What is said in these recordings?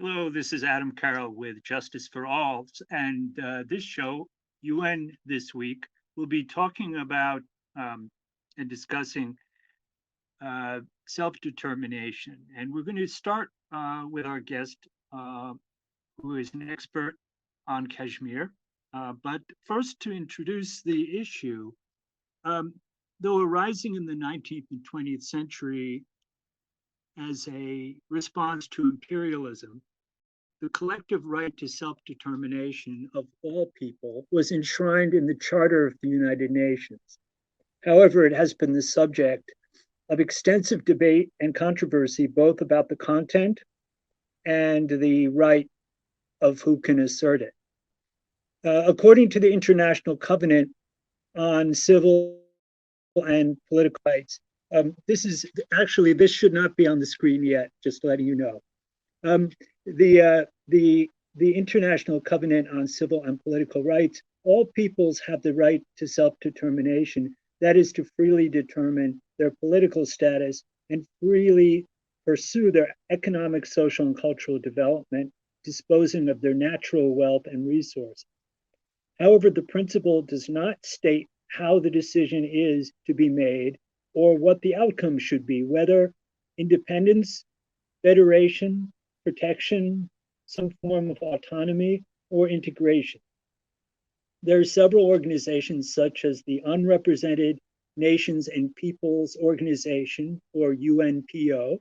Hello, this is Adam Carroll with Justice for All. And this show, UN This Week, will be talking about and discussing self determination. And we're going to start with our guest, who is an expert on Kashmir. But first, to introduce the issue, um, though arising in the 19th and 20th century as a response to imperialism, the collective right to self-determination of all people was enshrined in the Charter of the United Nations. However, it has been the subject of extensive debate and controversy, both about the content and the right of who can assert it. According to the International Covenant on Civil and Political Rights, this should not be on the screen yet, just letting you know. Um, the International Covenant on Civil and Political Rights, all peoples have the right to self-determination, that is to freely determine their political status and freely pursue their economic, social, and cultural development, disposing of their natural wealth and resources. However, the principle does not state how the decision is to be made or what the outcome should be, whether independence, federation, protection, some form of autonomy, or integration. There are several organizations such as the Unrepresented Nations and Peoples Organization, or UNPO,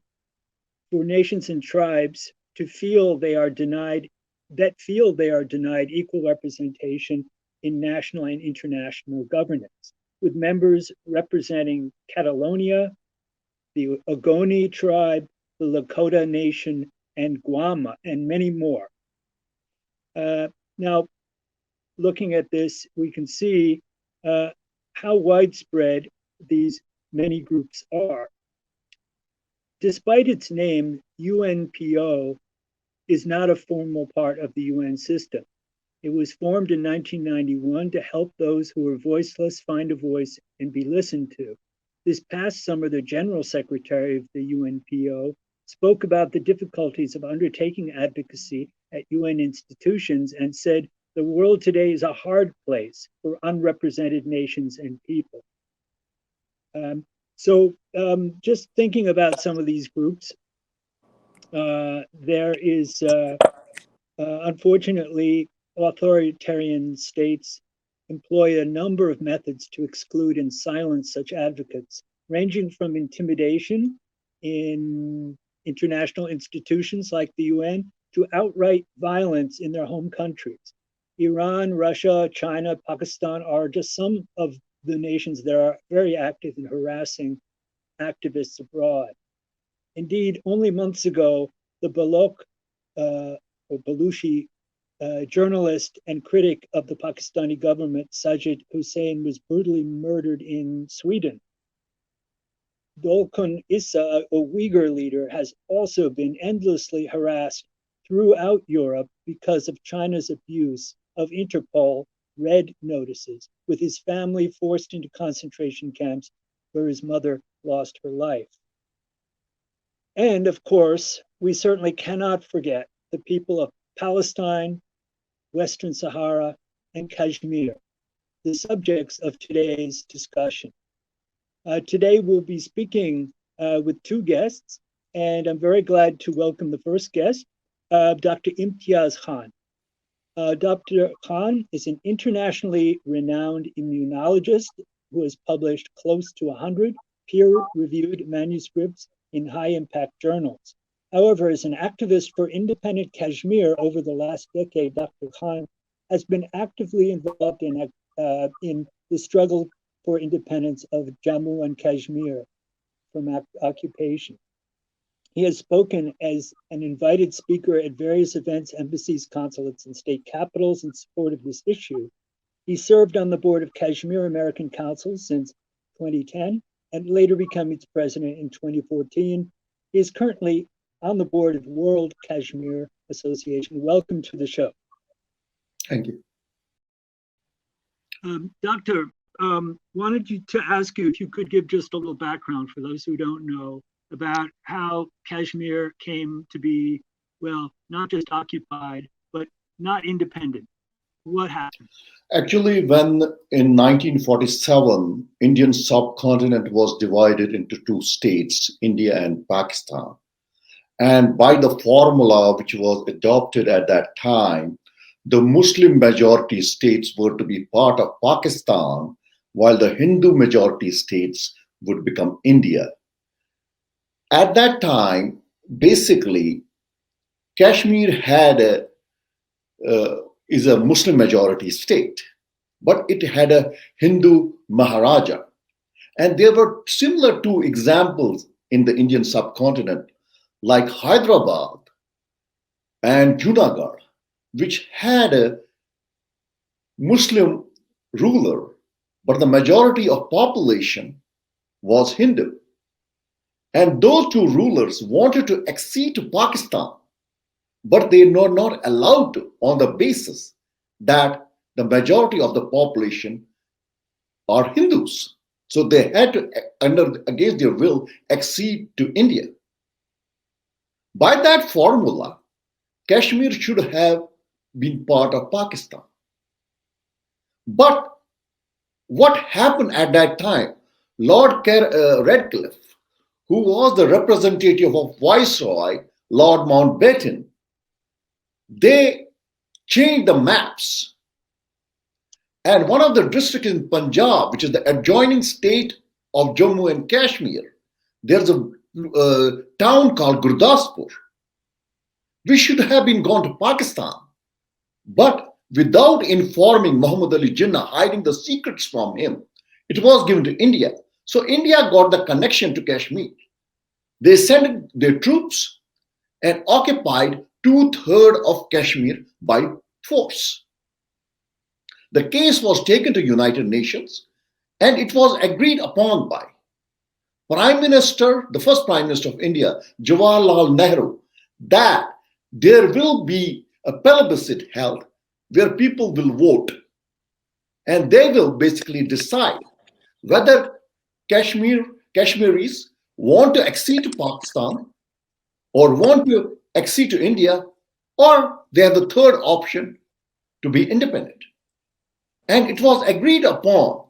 for nations and tribes to feel they are denied equal representation in national and international governance, with members representing Catalonia, the Ogoni tribe, the Lakota Nation, and Guam, and many more. Now, looking at this, we can see how widespread these many groups are. Despite its name, UNPO is not a formal part of the UN system. It was formed in 1991 to help those who are voiceless find a voice and be listened to. This past summer, the General Secretary of the UNPO spoke about the difficulties of undertaking advocacy at UN institutions and said, the world today is a hard place for unrepresented nations and people. Just thinking about some of these groups, there is, unfortunately, authoritarian states employ a number of methods to exclude and silence such advocates, ranging from intimidation in international institutions like the UN to outright violence in their home countries. Iran, Russia, China, Pakistan are just some of the nations that are very active in harassing activists abroad. Indeed, only months ago, the Baluchi journalist and critic of the Pakistani government, Sajid Hussain, was brutally murdered in Sweden. Dolkun Issa, a Uyghur leader, has also been endlessly harassed throughout Europe because of China's abuse of Interpol red notices, with his family forced into concentration camps where his mother lost her life. And of course, we certainly cannot forget the people of Palestine, Western Sahara, and Kashmir, the subjects of today's discussion. Today we'll be speaking with two guests, and I'm very glad to welcome the first guest, Dr. Imtiaz Khan. Dr. Khan is an internationally renowned immunologist who has published close to 100 peer-reviewed manuscripts in high-impact journals. However, as an activist for independent Kashmir over the last decade, Dr. Khan has been actively involved in the struggle for independence of Jammu and Kashmir from occupation. He has spoken as an invited speaker at various events, embassies, consulates, and state capitals in support of this issue. He served on the board of Kashmir American Council since 2010 and later became its president in 2014. He is currently on the board of World Kashmir Association. Welcome to the show. Thank you. Doctor, wanted to ask you if you could give just a little background for those who don't know about how Kashmir came to be well, not just occupied, but not independent? What happened? Actually, when in 1947, Indian subcontinent was divided into two states, India and Pakistan. And by the formula which was adopted at that time, the Muslim majority states were to be part of Pakistan, while the Hindu majority states would become India. At that time, basically, Kashmir is a Muslim majority state, but it had a Hindu Maharaja. And there were similar two examples in the Indian subcontinent, like Hyderabad and Junagadh, which had a Muslim ruler, but the majority of population was Hindu. And those two rulers wanted to accede to Pakistan, but they were not allowed to on the basis that the majority of the population are Hindus. So they had to, against their will, accede to India. By that formula, Kashmir should have been part of Pakistan. But what happened at that time? Lord Redcliffe, who was the representative of Viceroy, Lord Mountbatten, they changed the maps. And one of the districts in Punjab, which is the adjoining state of Jammu and Kashmir, there's a town called Gurdaspur. We should have been gone to Pakistan, but without informing Muhammad Ali Jinnah, hiding the secrets from him, it was given to India. So India got the connection to Kashmir. They sent their troops and occupied 2/3 of Kashmir by force. The case was taken to United Nations and it was agreed upon by Prime Minister, the first Prime Minister of India, Jawaharlal Nehru, that there will be a plebiscite held where people will vote and they will basically decide whether Kashmiris want to accede to Pakistan or want to accede to India, or they have the third option to be independent. And it was agreed upon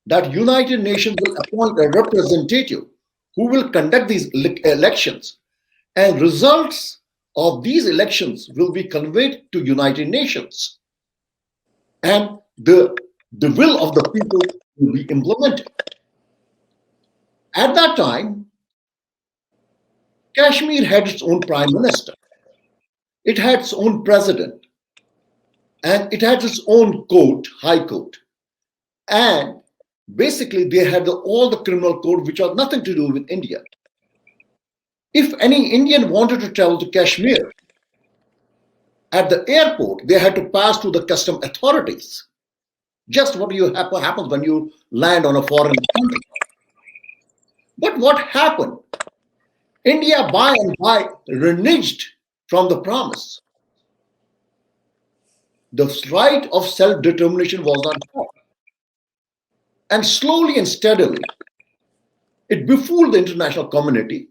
that United Nations will appoint a representative who will conduct these elections, and results of these elections will be conveyed to United Nations, and the will of the people will be implemented. At that time, Kashmir had its own prime minister, it had its own president, and it had its own court, high court. And basically, they had all the criminal code, which had nothing to do with India. If any Indian wanted to travel to Kashmir, at the airport, they had to pass through the custom authorities. Just what happens when you land on a foreign country. But what happened? India by and by reneged from the promise. The right of self-determination was on top. And slowly and steadily, it befooled the international community.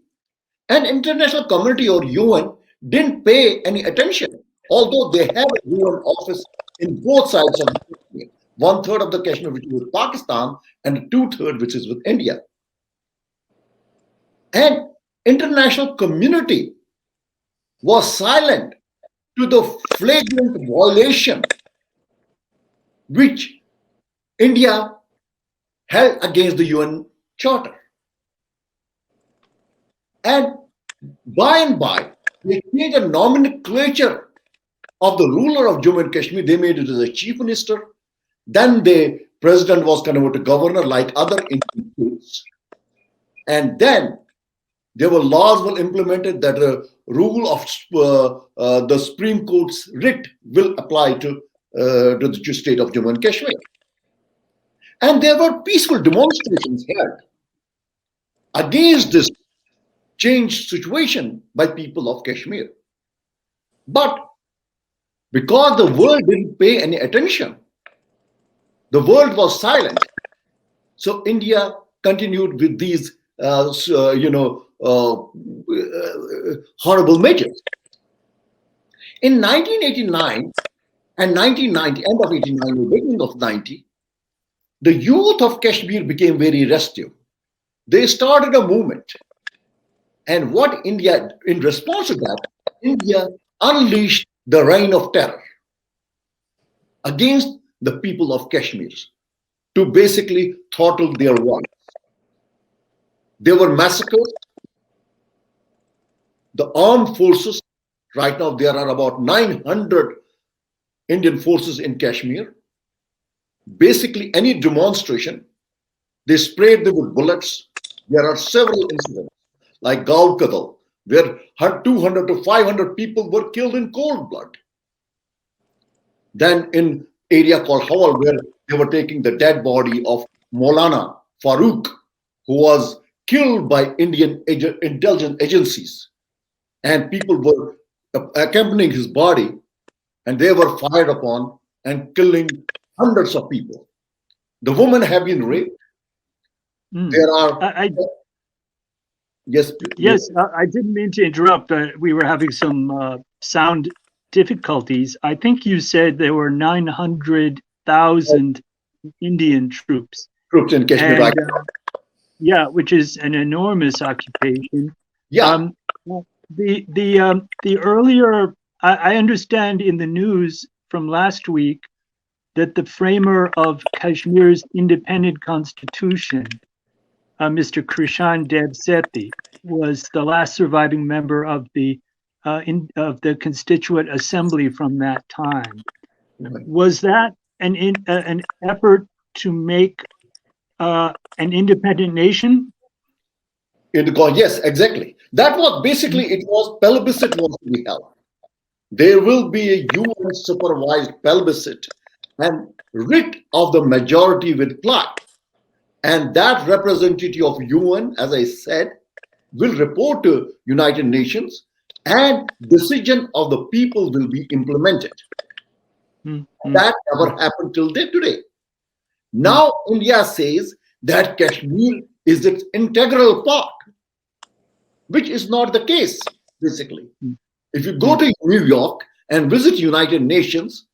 And international community or UN didn't pay any attention, although they have a UN office in both sides of the Kashmir. 1/3 of the Kashmir, which is with Pakistan, and 2/3, which is with India. And international community was silent to the flagrant violation which India held against the UN Charter. And by, they changed the nomenclature of the ruler of Jammu and Kashmir. They made it as a chief minister. Then the president was converted to governor, like other Indian states. And then there were laws were implemented that the rule of the Supreme Court's writ will apply to the state of Jammu and Kashmir. And there were peaceful demonstrations held against this changed situation by people of Kashmir. But because the world didn't pay any attention, the world was silent. So India continued with these, horrible measures. In 1989 and 1990, end of 89, beginning of 90, the youth of Kashmir became very restive. They started a movement. And what India, in response to that, India unleashed the reign of terror against the people of Kashmir to basically throttle their voice. They were massacred. The armed forces, right now there are about 900 Indian forces in Kashmir. Basically, any demonstration, they sprayed them with bullets. There are several incidents, like Gaukadal, where 200 to 500 people were killed in cold blood. Then in area called Hawal, where they were taking the dead body of Maulana Farooq, who was killed by Indian intelligence agencies, and people were accompanying his body, and they were fired upon and killing hundreds of people. The women have been raped. There are yes, yes. I didn't mean to interrupt. We were having some sound difficulties. I think you said there were 900,000 Indian troops. Troops in Kashmir, right? Yeah, which is an enormous occupation. Yeah. The earlier, I understand in the news from last week that the framer of Kashmir's independent constitution, Mr. Krishan Dev Sethi, was the last surviving member of the Constituent Assembly from that time. Was that an effort to make an independent nation? Yes, exactly. That was basically, it was plebiscite was to be held. There will be a UN supervised plebiscite and writ of the majority with plaque. And that representative of UN, as I said, will report to United Nations, and decision of the people will be implemented. That never happened till today. Now India says that Kashmir is its integral part, which is not the case, basically. If you go to New York and visit United Nations,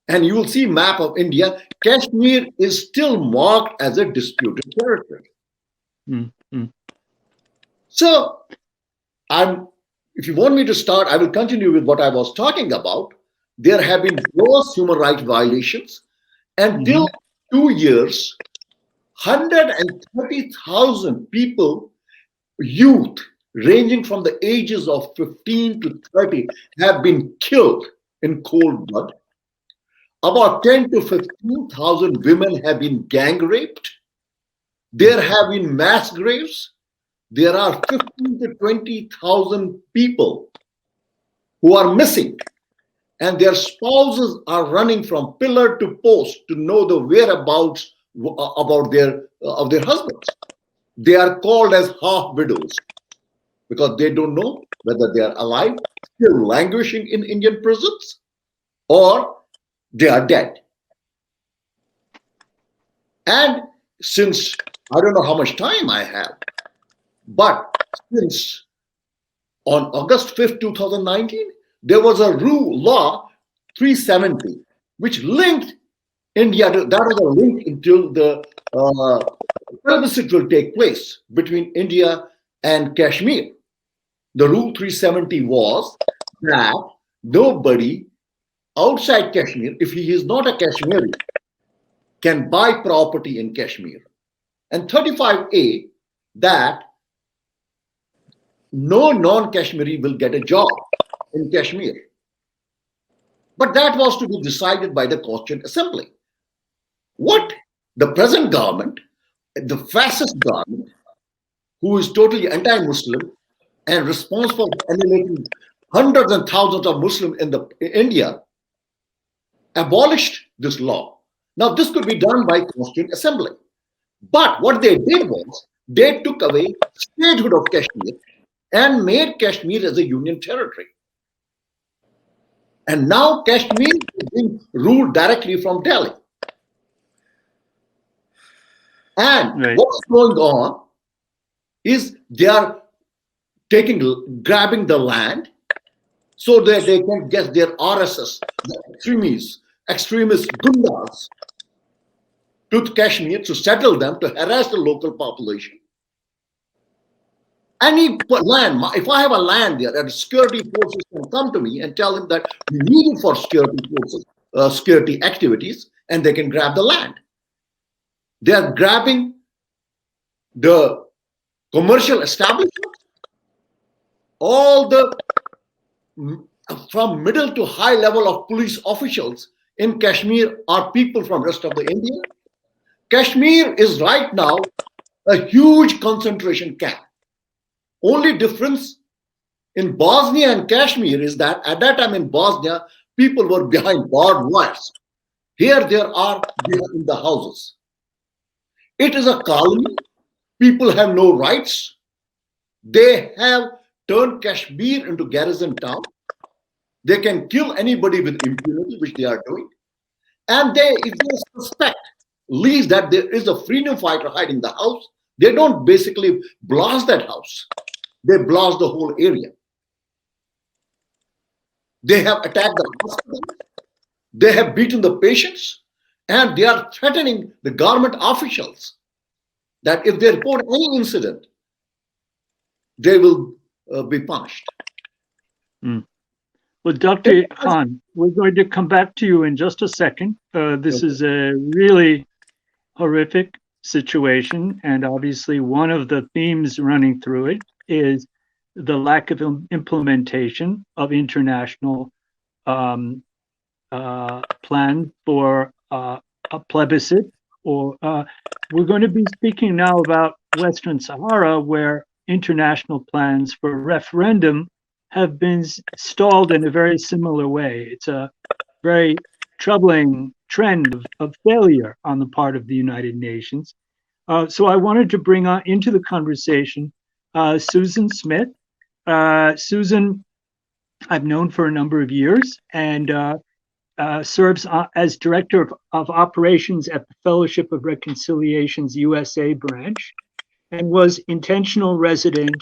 and you will see map of India, Kashmir is still marked as a disputed territory. So, if you want me to start, I will continue with what I was talking about. There have been gross human rights violations. Until 2 years, 130,000 people, youth, ranging from the ages of 15 to 30, have been killed in cold blood. About 10 to 15,000 women have been gang raped. There have been mass graves. There are 15 to 20,000 people who are missing, and their spouses are running from pillar to post to know the whereabouts of their husbands. They are called as half widows because they don't know whether they are alive, still languishing in Indian prisons, or they are dead. And since I don't know how much time I have, but since on August 5th, 2019, there was a law 370, which linked India to, that was a link until the plebiscite will take place between India and Kashmir. The rule 370 was that nobody outside Kashmir, if he is not a Kashmiri, can buy property in Kashmir. And 35A, that no non-Kashmiri will get a job in Kashmir. But that was to be decided by the Constituent Assembly. What the present government, the fascist government, who is totally anti-Muslim and responsible for eliminating hundreds and thousands of Muslims in India, abolished this law. Now, this could be done by Constituent Assembly. But what they did was, they took away statehood of Kashmir and made Kashmir as a union territory. And now Kashmir is being ruled directly from Delhi. And what's going on is they are grabbing the land so that they can get their RSS, the extremist gundas, to Kashmir to settle them, to harass the local population. Any land, if I have a land there, and security forces can come to me and tell them that we need it for security forces, security activities, and they can grab the land. They are grabbing the commercial establishment, all the from middle to high level of police officials in Kashmir are people from rest of the India. Kashmir is right now a huge concentration camp. Only difference in Bosnia and Kashmir is that at that time in Bosnia, people were behind barbed wires. Here they are in the houses. It is a colony. People have no rights. They have turned Kashmir into garrison town. They can kill anybody with impunity, which they are doing. And if they suspect, least that there is a freedom fighter hiding the house, they don't basically blast that house. They blast the whole area. They have attacked the hospital. They have beaten the patients. And they are threatening the government officials that if they report any incident, they will be punished. Mm. Well, Dr. Khan, we're going to come back to you in just a second. This is a really horrific situation, and obviously one of the themes running through it is the lack of implementation of international plan for a plebiscite. Or we're going to be speaking now about Western Sahara, where international plans for referendum have been stalled in a very similar way. It's a very troubling trend of failure on the part of the United Nations. So I wanted to bring into the conversation Susan Smith. Susan, I've known for a number of years and serves as Director of Operations at the Fellowship of Reconciliation's USA branch and was intentional resident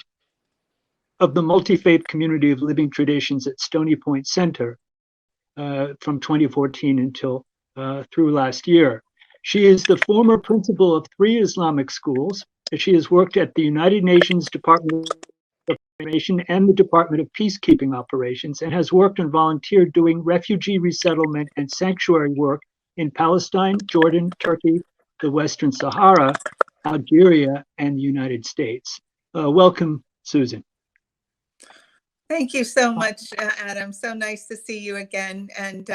of the multi-faith community of living traditions at Stony Point Center from 2014 until through last year. She is the former principal of 3 Islamic schools. She has worked at the United Nations Department of Information and the Department of Peacekeeping Operations and has worked and volunteered doing refugee resettlement and sanctuary work in Palestine, Jordan, Turkey, the Western Sahara, Algeria, and the United States. Welcome, Susan. Thank you so much, Adam. So nice to see you again. And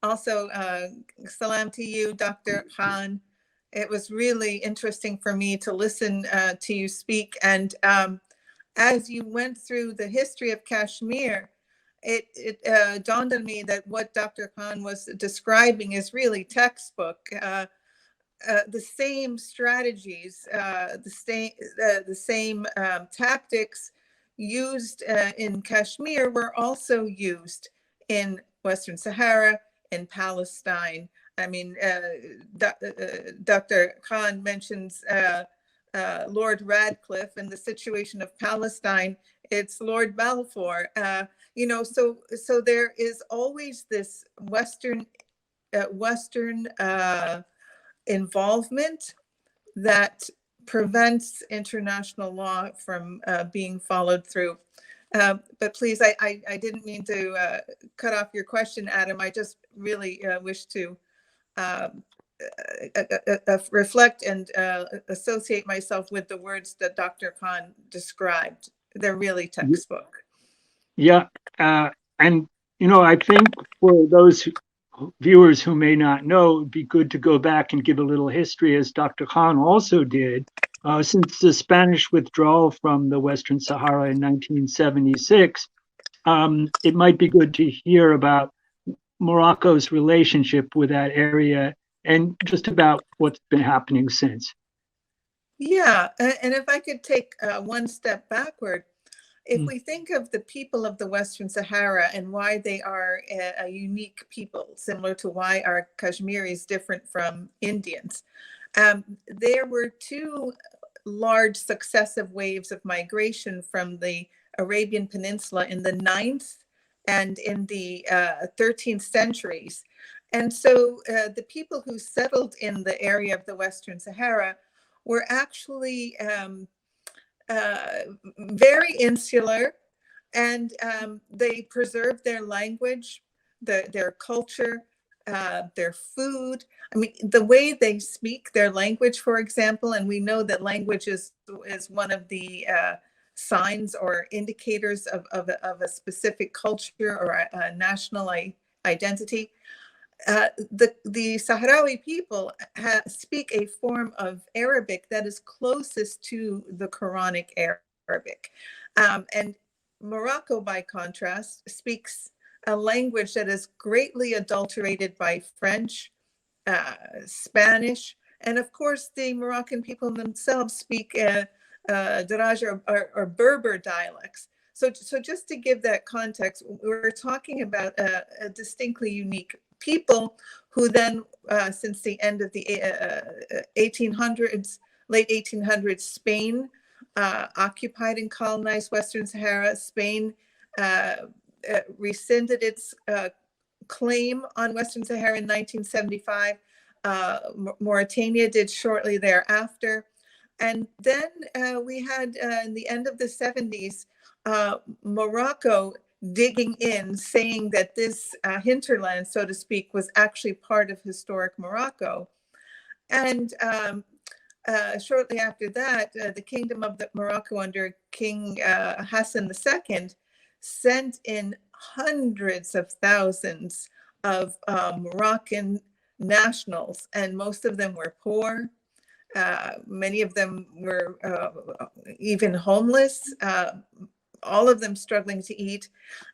also, salam to you, Dr. Khan. It was really interesting for me to listen to you speak. And as you went through the history of Kashmir, it dawned on me that what Dr. Khan was describing is really textbook. The same strategies, the same tactics used in Kashmir were also used in Western Sahara, in Palestine. I mean, Dr. Khan mentions Lord Radcliffe and the situation of Palestine. It's Lord Balfour. You know, so there is always this Western involvement that prevents international law from being followed through. But please, I didn't mean to cut off your question, Adam. I just really wish to reflect and associate myself with the words that Dr. Khan described. They're really textbook. Yeah, and you know, I think for those viewers who may not know, it'd be good to go back and give a little history, as Dr. Khan also did. Since the Spanish withdrawal from the Western Sahara in 1976, it might be good to hear about Morocco's relationship with that area and just about what's been happening since. Yeah, and if I could take one step backward, if we think of the people of the Western Sahara and why they are a unique people, similar to why our Kashmiri is different from Indians, there were 2 large successive waves of migration from the Arabian Peninsula in the 9th and in the 13th centuries. And so the people who settled in the area of the Western Sahara were actually very insular, and they preserved their language, their culture, their food. I mean, the way they speak their language, for example, and we know that language is one of the signs or indicators of a specific culture or a national identity. The Sahrawi people speak a form of Arabic that is closest to the Quranic Arabic. And Morocco, by contrast, speaks a language that is greatly adulterated by French, Spanish, and of course, the Moroccan people themselves speak Daraj or Berber dialects. So just to give that context, we're talking about a distinctly unique people who then, since the end of the 1800s, late 1800s, Spain occupied and colonized Western Sahara. Spain rescinded its claim on Western Sahara in 1975. Mauritania did shortly thereafter. And then we had, in the end of the 70s, Morocco digging in, saying that this hinterland, so to speak, was actually part of historic Morocco. And shortly after that, the Kingdom of Morocco under King Hassan II sent in hundreds of thousands of Moroccan nationals, and most of them were poor. Many of them were even homeless, all of them struggling to eat,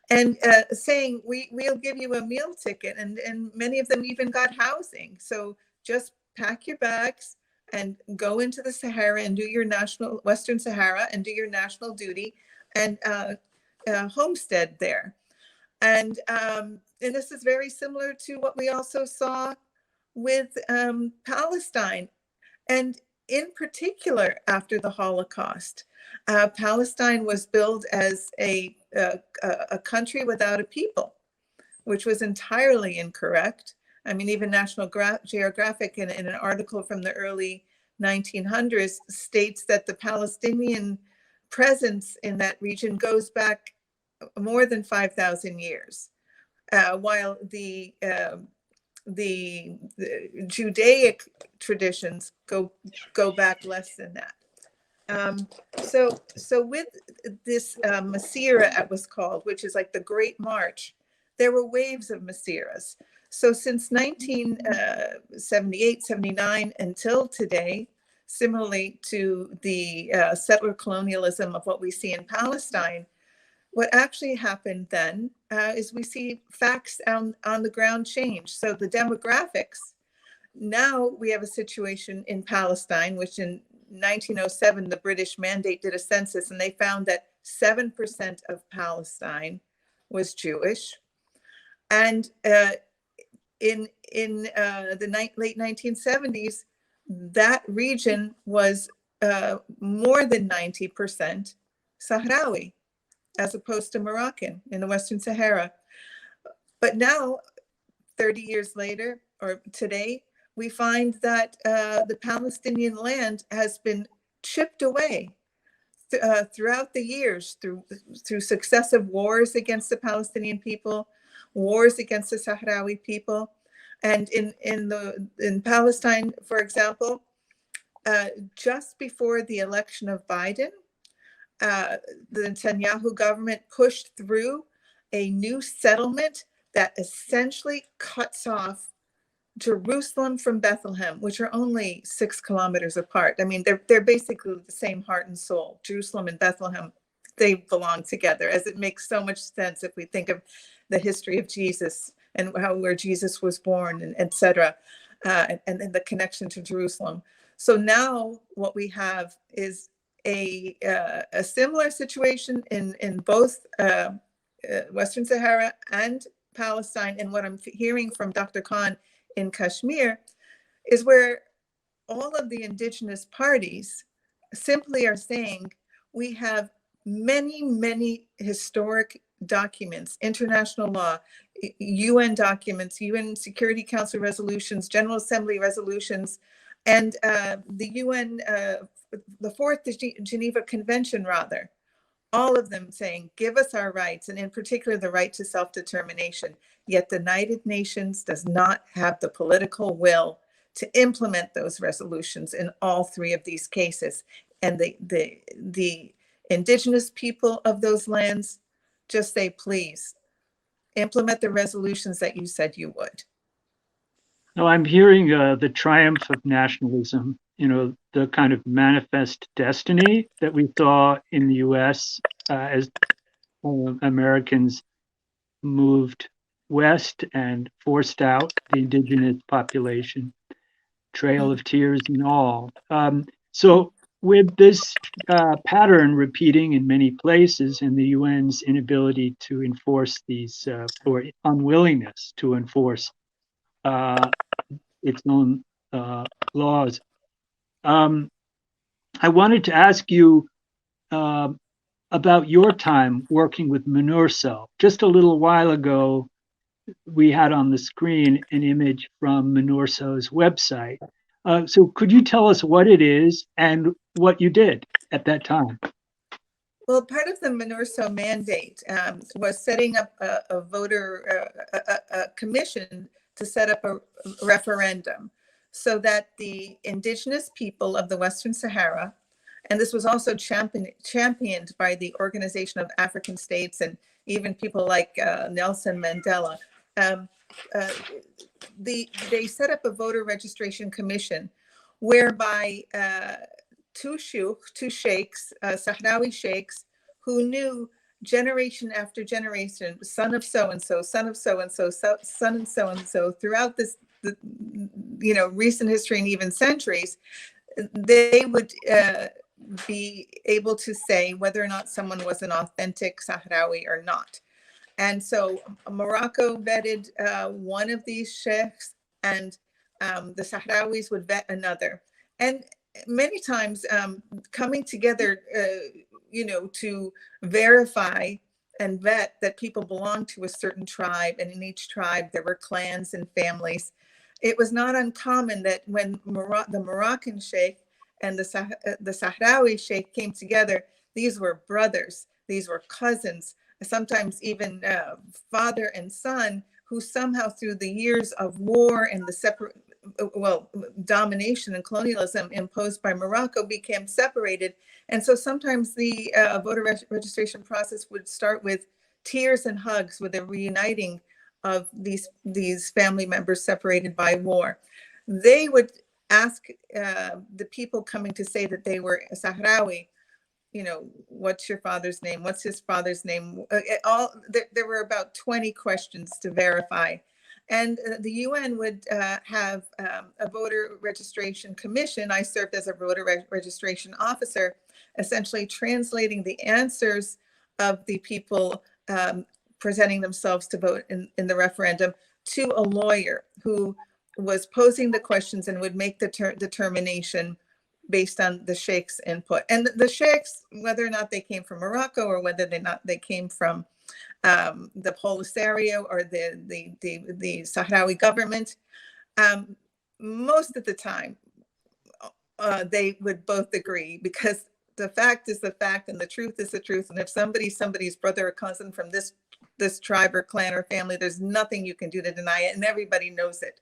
and saying, we'll give you a meal ticket. And many of them even got housing. So just pack your bags and go into the Sahara and do your Western Sahara and do your national duty and homestead there. And this is very similar to what we also saw with Palestine. And in particular, after the Holocaust, Palestine was billed as a country without a people, which was entirely incorrect. I mean, even National Geographic, in an article from the early 1900s, states that the Palestinian presence in that region goes back more than 5,000 years, while the Judaic traditions go back less than that. So with this Masira, it was called, which is like the Great March, there were waves of Masiras. So since 1978, 79 until today, similarly to the settler colonialism of what we see in Palestine, what actually happened then is we see facts on the ground change. So the demographics, now we have a situation in Palestine, which in 1907, the British Mandate did a census, and they found that 7% of Palestine was Jewish. And in the late 1970s, that region was more than 90% Sahrawi, as opposed to Moroccan in the Western Sahara. But now, 30 years later, or today, we find that the Palestinian land has been chipped away throughout the years through successive wars against the Palestinian people, wars against the Sahrawi people. And in Palestine, for example, just before the election of Biden, the Netanyahu government pushed through a new settlement that essentially cuts off Jerusalem from Bethlehem, which are only 6 kilometers apart. I mean, they're basically the same heart and soul. Jerusalem and Bethlehem, they belong together, as it makes so much sense if we think of the history of Jesus and where Jesus was born, and et cetera, and the connection to Jerusalem. So now what we have is a similar situation in both Western Sahara and Palestine. And what I'm hearing from Dr. Khan in Kashmir is where all of the indigenous parties simply are saying, we have many, many historic documents, international law, UN documents, UN Security Council resolutions, General Assembly resolutions, and the UN, the Fourth Geneva Convention, rather, all of them saying, give us our rights, and in particular, the right to self-determination. Yet the United Nations does not have the political will to implement those resolutions in all three of these cases. And the indigenous people of those lands just say, please, implement the resolutions that you said you would. No, I'm hearing the triumph of nationalism, the kind of manifest destiny that we saw in the US as Americans moved west and forced out the indigenous population, Trail of Tears and all. So with this pattern repeating in many places and the UN's inability to enforce these, or unwillingness to enforce its own laws, I wanted to ask you about your time working with MINURSO. Just a little while ago, we had on the screen an image from MINURSO's website. So could you tell us what it is and what you did at that time? Well, part of the MINURSO mandate was setting up a voter commission to set up a referendum so that the indigenous people of the Western Sahara, and this was also championed by the Organization of African States and even people like Nelson Mandela, they set up a voter registration commission whereby two sheikhs, Sahrawi sheikhs, who knew generation after generation, son of so-and-so, son of so-and-so, son of so-and-so, throughout this, recent history and even centuries, they would be able to say whether or not someone was an authentic Sahrawi or not. And so Morocco vetted one of these sheikhs, and the Sahrawis would vet another. And many times coming together, to verify and vet that people belong to a certain tribe, and in each tribe there were clans and families. It was not uncommon that when the Moroccan sheikh and the Sahrawi sheikh came together, these were brothers, these were cousins, sometimes even father and son, who somehow through the years of war and the domination and colonialism imposed by Morocco became separated. And so sometimes the voter registration process would start with tears and hugs with a reuniting of these family members separated by war. They would ask the people coming to say that they were Sahrawi, what's your father's name? What's his father's name? There were about 20 questions to verify. And the UN would have a voter registration commission. I served as a voter registration officer, essentially translating the answers of the people presenting themselves to vote in the referendum to a lawyer who was posing the questions and would make the determination based on the sheikh's input. And the sheikhs, whether or not they came from Morocco or whether they came from the Polisario or the Sahrawi government, most of the time they would both agree, because the fact is the fact and the truth is the truth. And if somebody's brother or cousin from this tribe or clan or family, there's nothing you can do to deny it, and everybody knows it.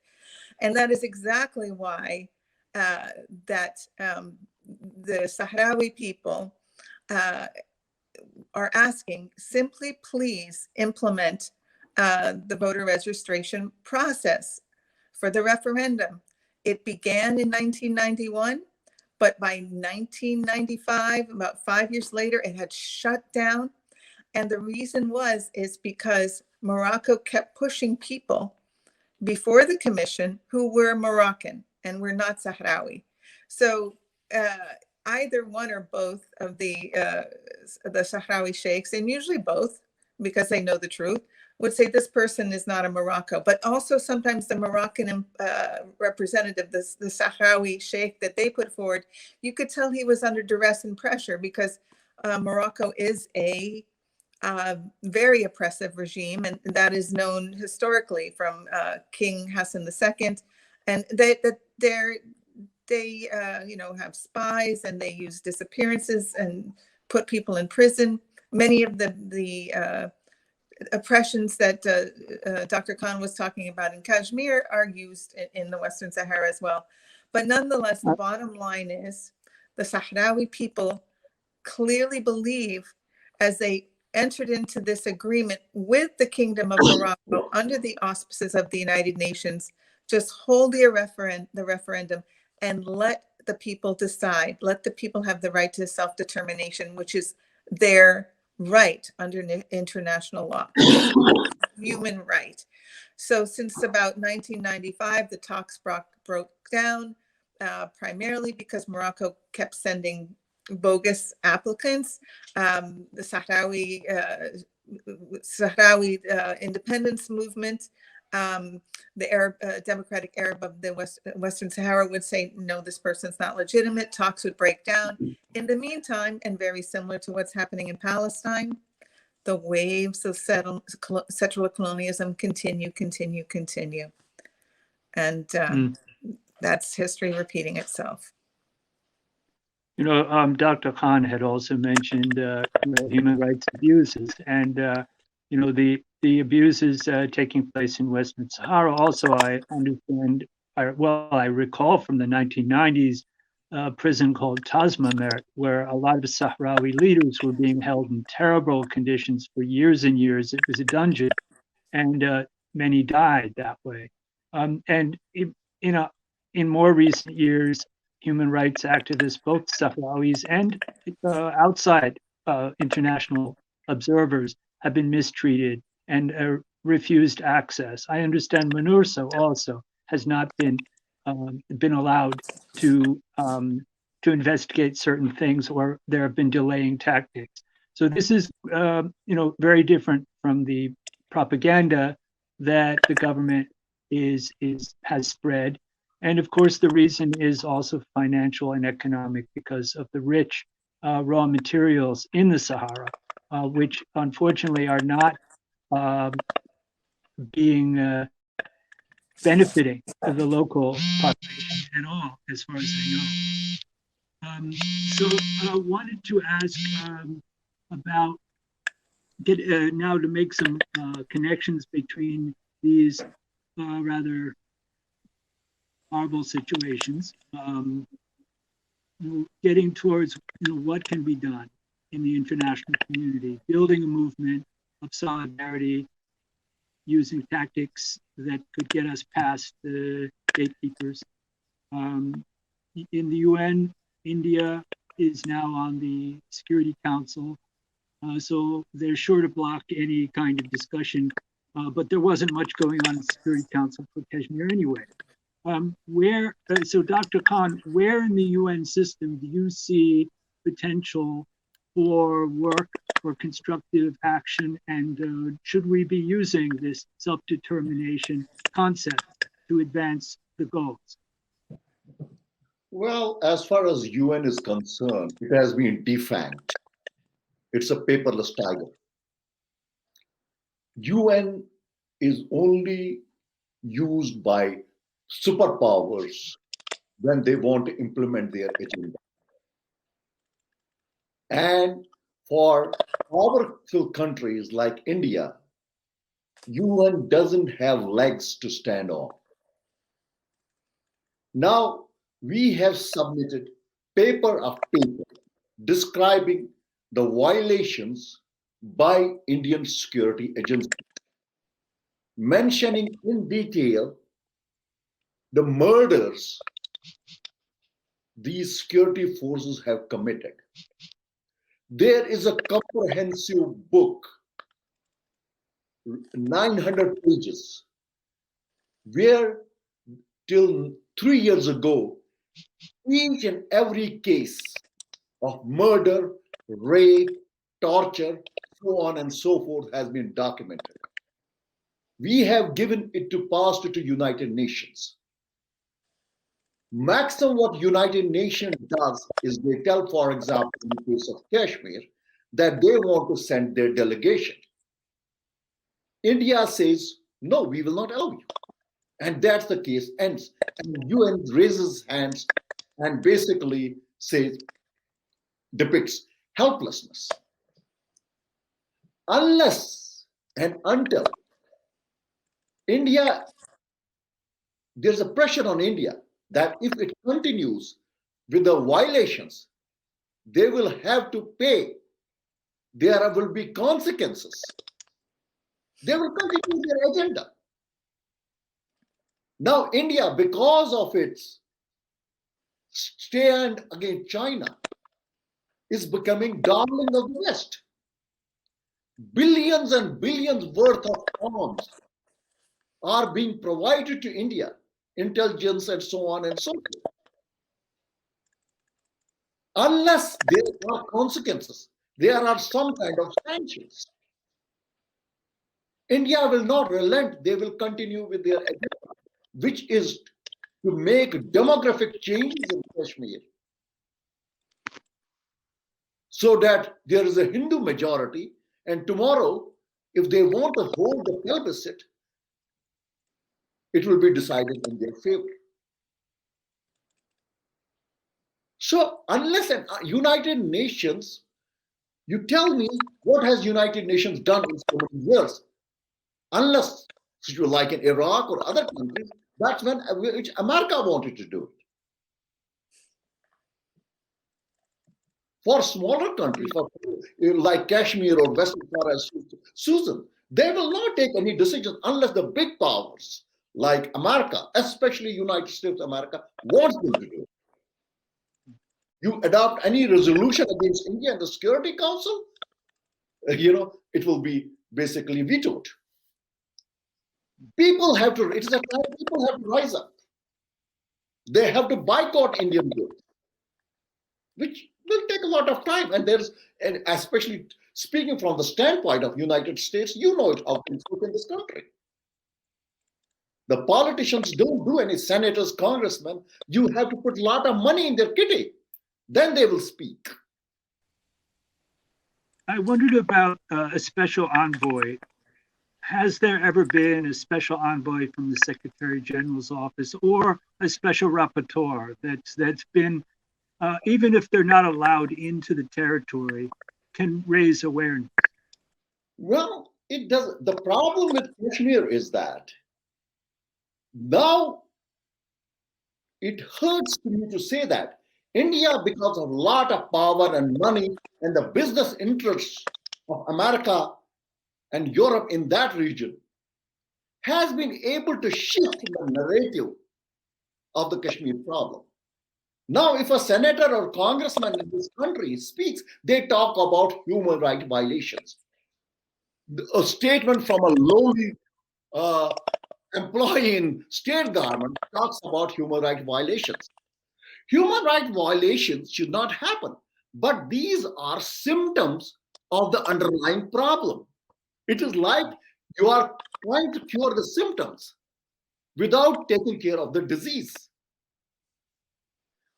And that is exactly why the Sahrawi people are asking, simply please implement the voter registration process for the referendum. It began in 1991, but by 1995, about 5 years later, it had shut down. And the reason is because Morocco kept pushing people before the commission who were Moroccan and were not Sahrawi. So either one or both of the Sahrawi sheikhs, and usually both, because they know the truth, would say this person is not a Morocco. But also sometimes the Moroccan representative, the Sahrawi sheikh that they put forward, you could tell he was under duress and pressure, because Morocco is a very oppressive regime, and that is known historically from King Hassan II. And they have spies, and they use disappearances and put people in prison. Many of the oppressions that Dr. Khan was talking about in Kashmir are used in the Western Sahara as well. But nonetheless, the bottom line is the Sahrawi people clearly believe, as they entered into this agreement with the Kingdom of Morocco under the auspices of the United Nations, just hold the referendum and let the people decide. Let the people have the right to self-determination, which is their right under international law, human right. So since about 1995, the talks broke down, primarily because Morocco kept sending bogus applicants. The Sahrawi independence movement, the Arab Democratic Arab of the Western Sahara would say, no, this person's not legitimate. Talks would break down. In the meantime, and very similar to what's happening in Palestine, the waves of settler colonialism continue. And that's history repeating itself. Dr. Khan had also mentioned human rights abuses, and the abuses taking place in Western Sahara. Also, I understand, I recall from the 1990s, a prison called Tasmamert, where a lot of Sahrawi leaders were being held in terrible conditions for years and years. It was a dungeon, and many died that way. In more recent years, human rights activists, both Sahrawis and outside international observers, have been mistreated and refused access. I understand MINURSO also has not been allowed to investigate certain things, or there have been delaying tactics. So this is very different from the propaganda that the government has spread. And of course, the reason is also financial and economic, because of the rich raw materials in the Sahara, which unfortunately are not benefiting the local population at all, as far as I know. So I wanted to ask about now to make some connections between these rather horrible situations, getting towards what can be done in the international community, building a movement of solidarity, using tactics that could get us past the gatekeepers. In the UN, India is now on the Security Council, so they're sure to block any kind of discussion, but there wasn't much going on in the Security Council for Kashmir anyway. So Dr. Khan, where in the UN system do you see potential for work, for constructive action, and should we be using this self-determination concept to advance the goals? Well, as far as UN is concerned, it has been defanged. It's a paperless tiger. UN is only used by superpowers when they want to implement their agenda. And for powerful countries like India, UN doesn't have legs to stand on. Now, we have submitted paper after paper describing the violations by Indian security agencies, mentioning in detail the murders these security forces have committed. There is a comprehensive book, 900 pages, where till 3 years ago, each and every case of murder, rape, torture, so on and so forth has been documented. We have given it to pass to United Nations. Maximum what United Nations does is they tell, for example, in the case of Kashmir, that they want to send their delegation. India says, no, we will not allow you. And that's the case ends. And UN raises hands and basically says, depicts helplessness. Unless and until India, there's a pressure on India that if it continues with the violations, they will have to pay. There will be consequences. They will continue their agenda. Now, India, because of its stand against China, is becoming darling of the West. Billions and billions worth of arms are being provided to India, intelligence and so on and so forth. Unless there are consequences, there are some kind of sanctions. India will not relent. They will continue with their agenda, which is to make demographic changes in Kashmir so that there is a Hindu majority. And tomorrow, if they want to hold the plebiscite, it will be decided in their favor. So unless United Nations, you tell me what has United Nations done in so many years? Unless, like in Iraq or other countries, that's when which America wanted to do it. For smaller countries, for like Kashmir or Western Sahara, Susan, they will not take any decision unless the big powers like America, especially United States of America, wants them to do it. You adopt any resolution against India in the Security Council, it will be basically vetoed. People have to, it is a time people have to rise up. They have to boycott Indian goods, which will take a lot of time. And especially speaking from the standpoint of United States, you know it how things look in this country. The politicians don't do any senators, congressmen. You have to put a lot of money in their kitty. Then they will speak. I wondered about a special envoy. Has there ever been a special envoy from the Secretary General's office or a special rapporteur that's been, even if they're not allowed into the territory, can raise awareness? Well, it does. The problem with Kashmir is that now it hurts me to say that India, because of a lot of power and money and the business interests of America and Europe in that region, has been able to shift the narrative of the Kashmir problem. Now, if a senator or congressman in this country speaks, they talk about human rights violations. A statement from a lowly employee in state government talks about human rights violations. Human rights violations should not happen, but these are symptoms of the underlying problem. It is like you are trying to cure the symptoms without taking care of the disease.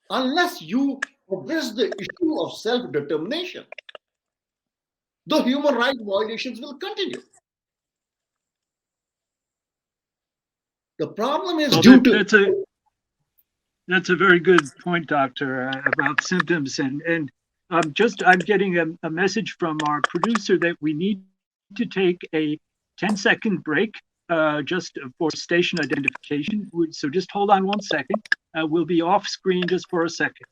Unless you address the issue of self-determination, the human rights violations will continue. The problem is That's a very good point, Doctor, about symptoms. And I'm getting a message from our producer that we need to take a 10-second break just for station identification. So just hold on 1 second. We'll be off screen just for a second.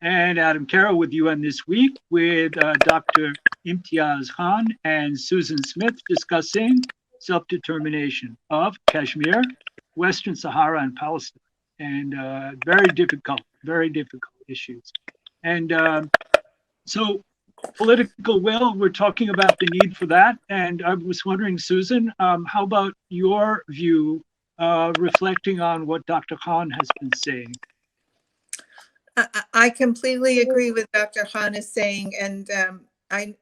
And Adam Carroll with you on This Week with Dr. Imtiaz Khan and Susan Smith discussing self-determination of Kashmir, Western Sahara, and Palestine. And very difficult issues. And so political will, we're talking about the need for that. And I was wondering, Susan, how about your view reflecting on what Dr. Khan has been saying? I completely agree with Dr. Khan is saying, and I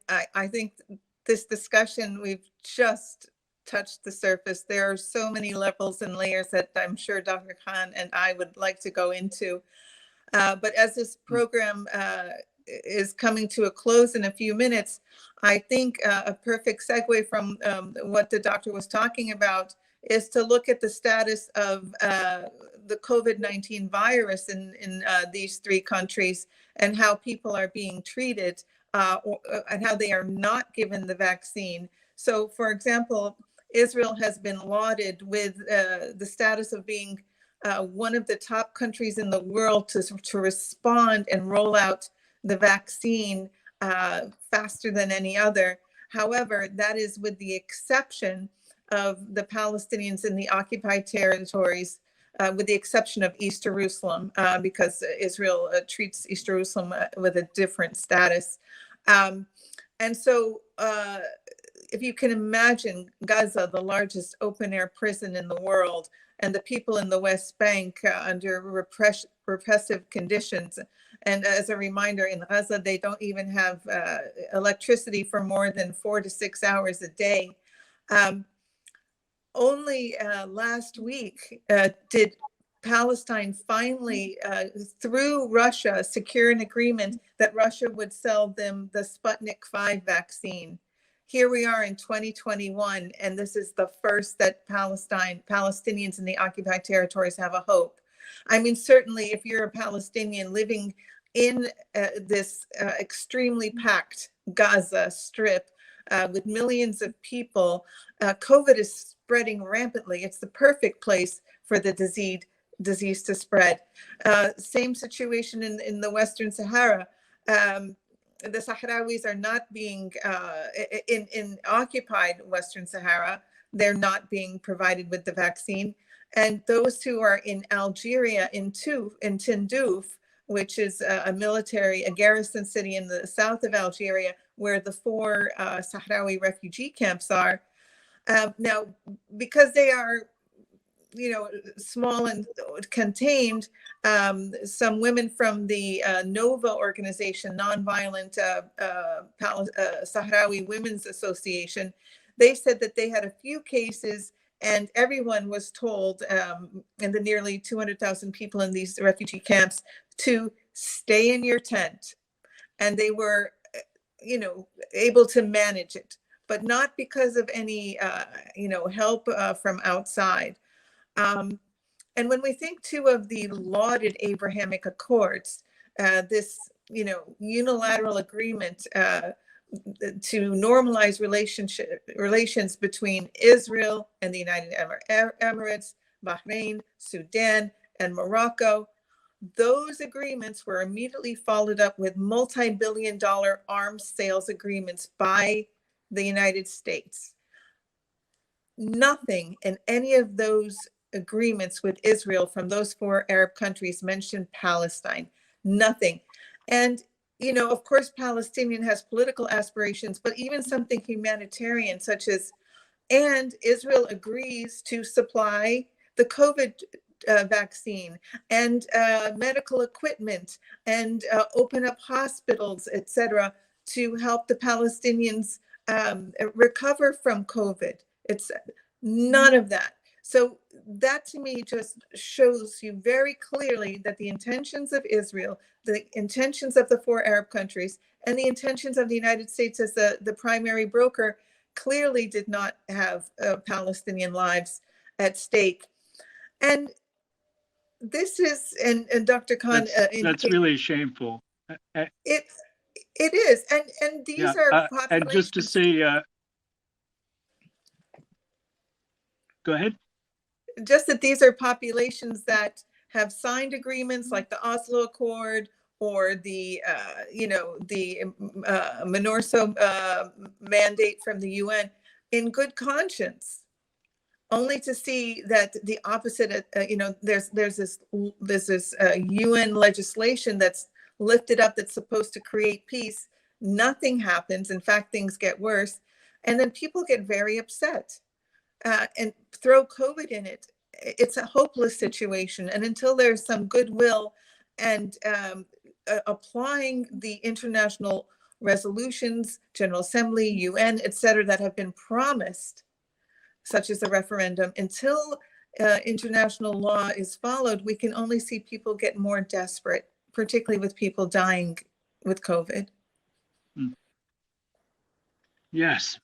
think this discussion we've just touched the surface. There are so many levels and layers that I'm sure Dr. Khan and I would like to go into. But as this program is coming to a close in a few minutes, I think a perfect segue from what the doctor was talking about is to look at the status of the COVID-19 virus in these three countries and how people are being treated and how they are not given the vaccine. So, for example, Israel has been lauded with the status of being one of the top countries in the world to respond and roll out the vaccine faster than any other. However, that is with the exception of the Palestinians in the occupied territories, with the exception of East Jerusalem, because Israel treats East Jerusalem with a different status. And so if you can imagine Gaza, the largest open air prison in the world, and the people in the West Bank under repressive conditions. And as a reminder, in Gaza, they don't even have electricity for more than 4 to 6 hours a day. Only last week did Palestine finally, through Russia, secure an agreement that Russia would sell them the Sputnik 5 vaccine. Here we are in 2021, and this is the first that Palestinians in the occupied territories have a hope. I mean, certainly if you're a Palestinian living in this extremely packed Gaza Strip with millions of people, COVID is spreading rampantly. It's the perfect place for the disease to spread. Same situation in the Western Sahara. The Sahrawis are not being, in occupied Western Sahara, they're not being provided with the vaccine. And those who are in Algeria, in Tindouf, which is a garrison city in the south of Algeria, where the 4 Sahrawi refugee camps are. Now, because they are small and contained, some women from the NOVA organization, Nonviolent Sahrawi Women's Association, they said that they had a few cases and everyone was told, in the nearly 200,000 people in these refugee camps, to stay in your tent. And they were, able to manage it, but not because of any, help from outside. And when we think too of the lauded Abrahamic Accords, this unilateral agreement to normalize relations between Israel and the United Emirates, Bahrain, Sudan, and Morocco, those agreements were immediately followed up with multi-billion-dollar arms sales agreements by the United States. Nothing in any of those agreements with Israel from those 4 Arab countries mentioned Palestine. Nothing. And, of course, Palestinian has political aspirations, but even something humanitarian, such as, and Israel agrees to supply the COVID vaccine and medical equipment and open up hospitals, etc., to help the Palestinians recover from COVID. It's none of that. So that to me just shows you very clearly that the intentions of Israel, the intentions of the 4 Arab countries, and the intentions of the United States as the primary broker clearly did not have Palestinian lives at stake. And this is, and Dr. Khan, that's really shameful. It is, and these are populations. And just to say, go ahead. Just that these are populations that have signed agreements like the Oslo Accord or the, the MNORSO mandate from the UN in good conscience, only to see that the opposite, there's this UN legislation that's lifted up that's supposed to create peace. Nothing happens. In fact, things get worse. And then people get very upset. And throw COVID in it. It's a hopeless situation. And until there's some goodwill and applying the international resolutions, General Assembly, UN, et cetera, that have been promised such as a referendum, until international law is followed, we can only see people get more desperate, particularly with people dying with COVID. Yes.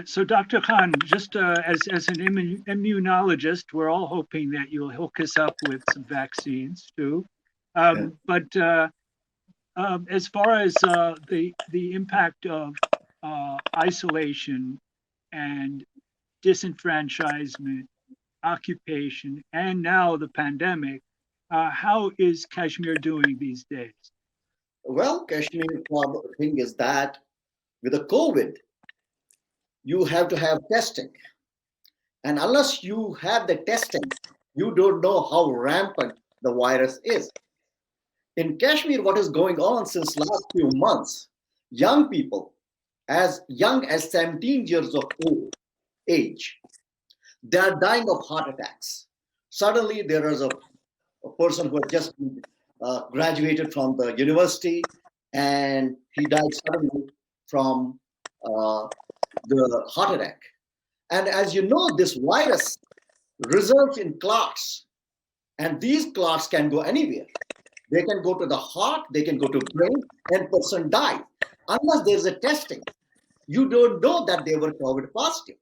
So Dr. Khan, just as an immunologist, we're all hoping that you'll hook us up with some vaccines too. But as far as the impact of isolation and disenfranchisement, occupation, and now the pandemic, how is Kashmir doing these days? Well, Kashmir thing is that with the COVID, you have to have testing. And unless you have the testing, you don't know how rampant the virus is. In Kashmir, what is going on since last few months, young people as young as 17 years of age, they are dying of heart attacks. Suddenly, there is a person who had just graduated from the university, and he died suddenly from the heart attack. And as you know, this virus results in clots, and these clots can go anywhere. They can go to the heart, they can go to brain, and person die. Unless there's a testing, you don't know that they were COVID positive.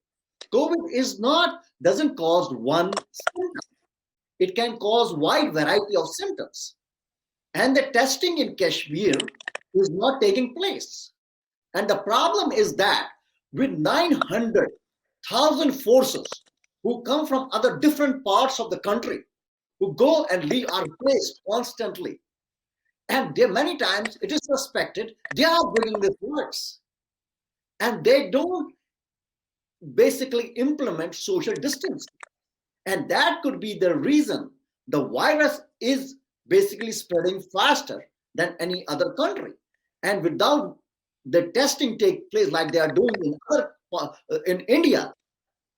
COVID doesn't cause one symptom. It can cause wide variety of symptoms. And the testing in Kashmir is not taking place. And the problem is that with 900,000 forces who come from other different parts of the country, who go and leave our place constantly, and many times it is suspected they are bringing this virus. And they don't basically implement social distancing. And that could be the reason the virus is basically spreading faster than any other country. And without the testing take place like they are doing in India,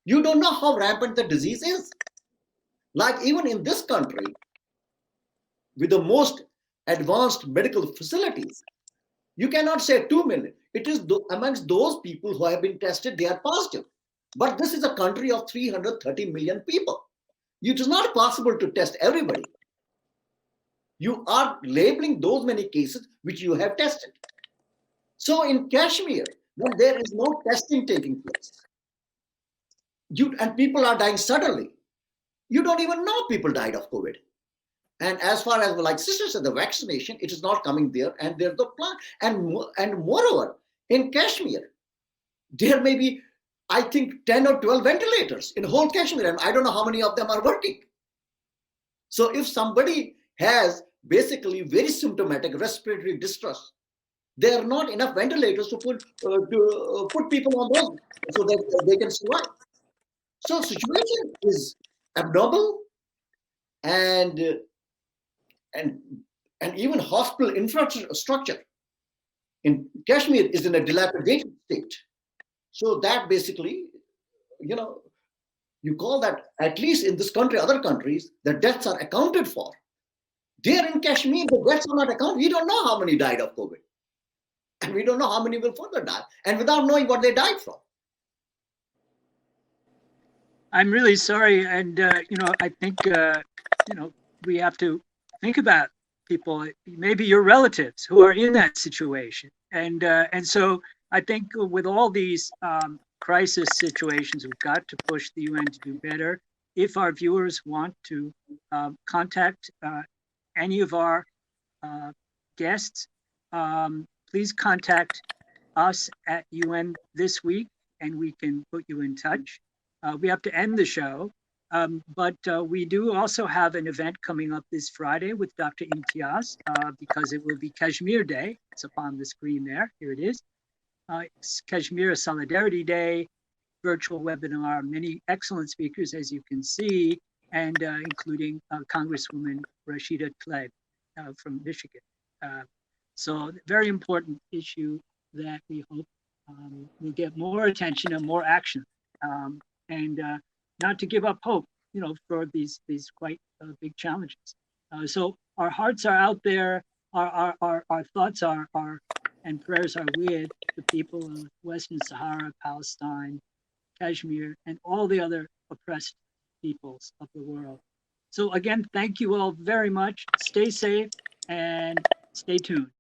you don't know how rampant the disease is. Like even in this country, with the most advanced medical facilities, you cannot say 2 million. It is amongst those people who have been tested, they are positive. But this is a country of 330 million people. It is not possible to test everybody. You are labeling those many cases which you have tested. So in Kashmir, when there is no testing taking place, and people are dying suddenly, you don't even know people died of COVID. And as far as, like sister said, the vaccination, it is not coming there, and there's the plan. And moreover, in Kashmir, there may be, I think, 10 or 12 ventilators in whole Kashmir, and I don't know how many of them are working. So if somebody has basically very symptomatic respiratory distress, there are not enough ventilators to put people on those so that they can survive. So situation is abnormal, and even hospital infrastructure in Kashmir is in a dilapidated state. So that basically, you call that, at least in this country, other countries, the deaths are accounted for. There in Kashmir, the deaths are not accounted. We don't know how many died of COVID. And we don't know how many will further die. And without knowing what they died from. I'm really sorry. And, I think, we have to think about people, maybe your relatives who are in that situation. And so I think with all these crisis situations, we've got to push the UN to do better. If our viewers want to contact any of our guests, please contact us at UN this week, and we can put you in touch. We have to end the show, but we do also have an event coming up this Friday with Dr. Imtiaz, because it will be Kashmir Day. It's upon the screen there. Here it is. It's Kashmir Solidarity Day, virtual webinar, many excellent speakers, as you can see, and including Congresswoman Rashida Tlaib from Michigan. So very important issue that we hope will get more attention and more action, and not to give up hope, for these quite big challenges. So our hearts are out there. Our thoughts are and prayers are with the people of Western Sahara, Palestine, Kashmir, and all the other oppressed peoples of the world. So again, thank you all very much. Stay safe and stay tuned.